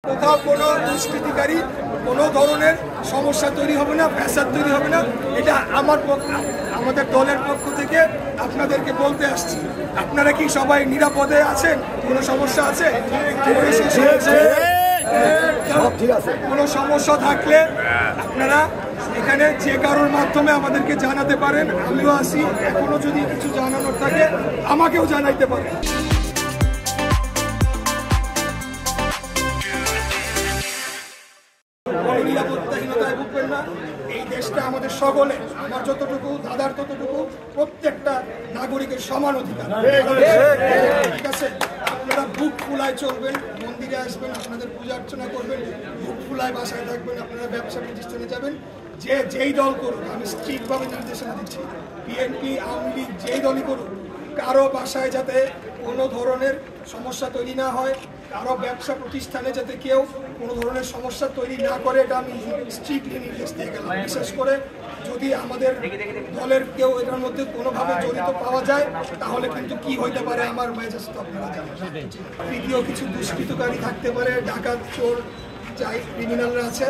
কোথাও কোনো দুষ্কৃতিকারী কোনো ধরনের সমস্যা তৈরি হবে না, ফ্যাসাদ তৈরি হবে না। এটা আমাদের দলের পক্ষ থেকে আপনাদেরকে বলতে আসছি। আপনারা কি সবাই নিরাপদে আছেন? কোনো সমস্যা আছে? কোনো সমস্যা থাকলে আপনারা এখানে যে কারোর মাধ্যমে আমাদেরকে জানাতে পারেন। আমিও আসি, এখনো যদি কিছু জানানোর থাকে আমাকেও জানাইতে পারেন। নিরাপত্তাহীনতায় ভুগবেন না। এই দেশটা আমাদের সকলে, আমার যতটুকু, দাদার ততটুকু, প্রত্যেকটা নাগরিকের সমান অধিকার। ঠিক আছে, আপনারা বুক ফুলায় চলবেন, মন্দিরে আসবেন, আপনাদের পূজা অর্চনা করবেন, বুক ফুলায় বাসায় থাকবেন, আপনারা ব্যবসা প্রতিষ্ঠানে যাবেন। যেই দল করুক, আমি স্ট্রিক্টভাবে নির্দেশনা দিচ্ছি, বিএনপি, আওয়ামী লীগ, যেই দলই করুক, কারো বাসায় যাতে কোনো ধরনের সমস্যা তৈরি না হয়, কারো ব্যবসা প্রতিষ্ঠানে যাতে কেউ কোনো ধরনের সমস্যা তৈরি না করে, এটা আমি স্ট্রিক্টলি নির্দেশ দিয়ে গেলাম। বিশেষ করে যদি আমাদের দলের কেউ এটার মধ্যে কোনোভাবে জড়িত পাওয়া যায়, তাহলে কিন্তু কি হইতে পারে আমার মেজাজ তো আপনারা জানেন। তৃতীয় কিছু দুষ্কৃতকারী থাকতে পারে, ডাকাত, চোর, যাই ক্রিমিনালরা আছে,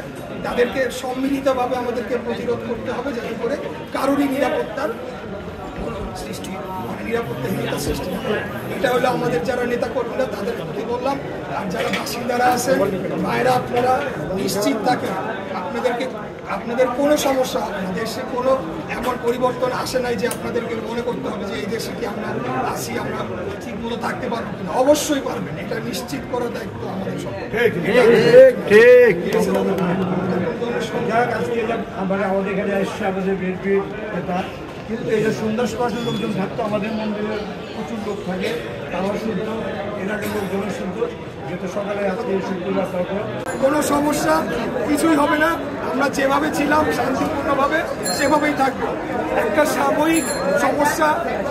তাদেরকে সম্মিলিতভাবে আমাদেরকে প্রতিরোধ করতে হবে, যাতে করে কারোরই নিরাপত্তার সৃষ্টি, নিরাপত্তাহীনতা সৃষ্টি হয়। এটা হলো আমাদের যারা নেতা কর্মীরা, তাদের প্রতি বললাম। আর যারা বাসিন্দারা আছেন, ভাইরা, আপনারা নিশ্চিত থাকেন, আপনাদের কোনো সমস্যা হবে না। দেশে কোনো এমন পরিবর্তন আসে নাই যে আপনাদেরকে মনে করতে হবে যে এই দেশে কি আমরা আসি, আমরা ঠিক মতো থাকতে পারবো কিনা। অবশ্যই পারবেন, এটা নিশ্চিত করার দায়িত্ব আমাদের সবার। আমাদের এখানে আসছে আমাদের বিএনপির নেতা, কিন্তু এই যে সন্ধ্যা সকালে লোকজন থাকতো, আমাদের মন্দিরে প্রচুর লোক থাকে, তারাও শুদ্ধ, এলাকার লোকজনও শুদ্ধ, যেহেতু সকালে আজকে শুক্রবার কোনো সমস্যা কিছুই হবে না। আমরা যেভাবে ছিলাম শান্তিপূর্ণভাবে সেভাবেই থাকবো। একটা সাময়িক সমস্যা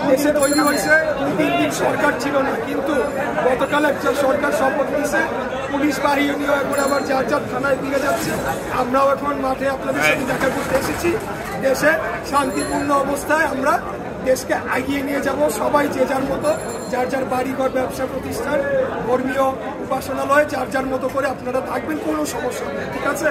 দেশে তৈরি হয়েছে, 2-3 দিন সরকার ছিল না, কিন্তু গতকাল একটা সরকার শপথ নিয়েছে, পুলিশ বাহিনী নিয়ে এখন আবার যার যার থানায় ফিরে যাচ্ছে। আমরাও এখন মাঠে আপনাদের সাথে দেখা করতে এসেছি। দেশে শান্তিপূর্ণ অবস্থায় আমরা দেশকে এগিয়ে নিয়ে যাব। সবাই যে যার মতো, যার যার বাড়িঘর, ব্যবসা প্রতিষ্ঠান, ধর্মীয় উপাসনালয়, যার যার মতো করে আপনারা থাকবেন, কোনো সমস্যা নেই। ঠিক আছে?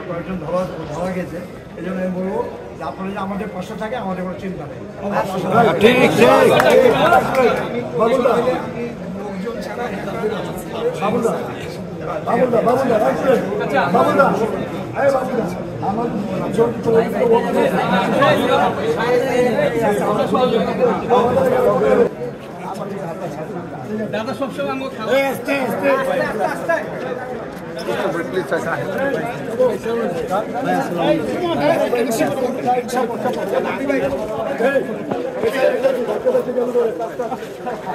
কয়েকজন ধরা গেছে, এই জন্য আমি বলবো যে আপনারা যে আমাদের পাশে থাকে, আমাদের কোনো চিন্তা নেই। লোকজন ছাড়া দাদা সবসময়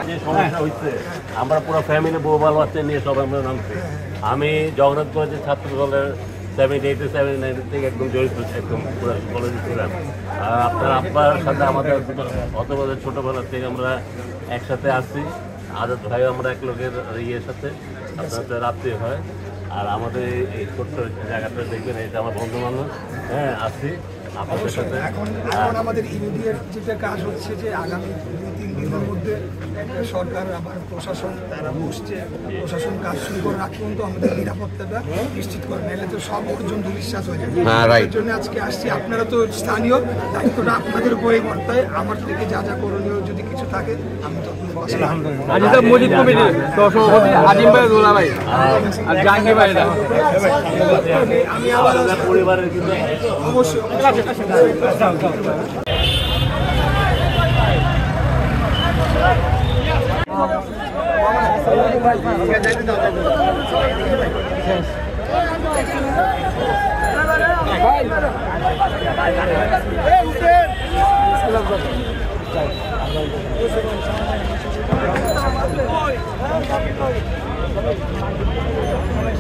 যে সমস্যা হচ্ছে, আমরা পুরো ফ্যামিলি বউ বাল বাচ্চা নিয়ে সবাই আমরা নামছি। আমি জগন্নাথ কলেজের ছাত্র দলের 78-79 থেকে একদম জড়িত, একদম পুরো কলেজে ছিলাম। আর আপনার আব্বার সাথে আমাদের অত বছর ছোটোবেলার থেকে আমরা একসাথে আসছি। আজাদ ভাইও আমরা এক লোকের ইয়ের সাথে আপনার রাত্রি হয়। আর আমাদের এই ছোট্ট জায়গাটা দেখবেন, এটা আমার বন্ধু বান্ধব, হ্যাঁ, আসছি আপনাদের সাথে। এখন আমাদের ইমিডিয়েট যেটা কাজ হচ্ছে যে আগামী 2-3 দিনের মধ্যে সরকার আবার প্রশাসন তারা বসছে, প্রশাসন কাজ শুরু করে রাখি, কিন্তু আমাদের নিরাপত্তাটা নিশ্চিত করে, নাহলে তো সব অর্জন দুঃশ্বাস হয়ে যাবে। এর জন্য আজকে আসছি। আপনারা তো স্থানীয়, দায়িত্বটা আপনাদের উপরেই বর্তায়। আমার থেকে যা যা করণীয় যদি কিছু থাকে আমি তো আমি আবার পরিবারের কিন্তু অবশ্যই ভাই উঠেন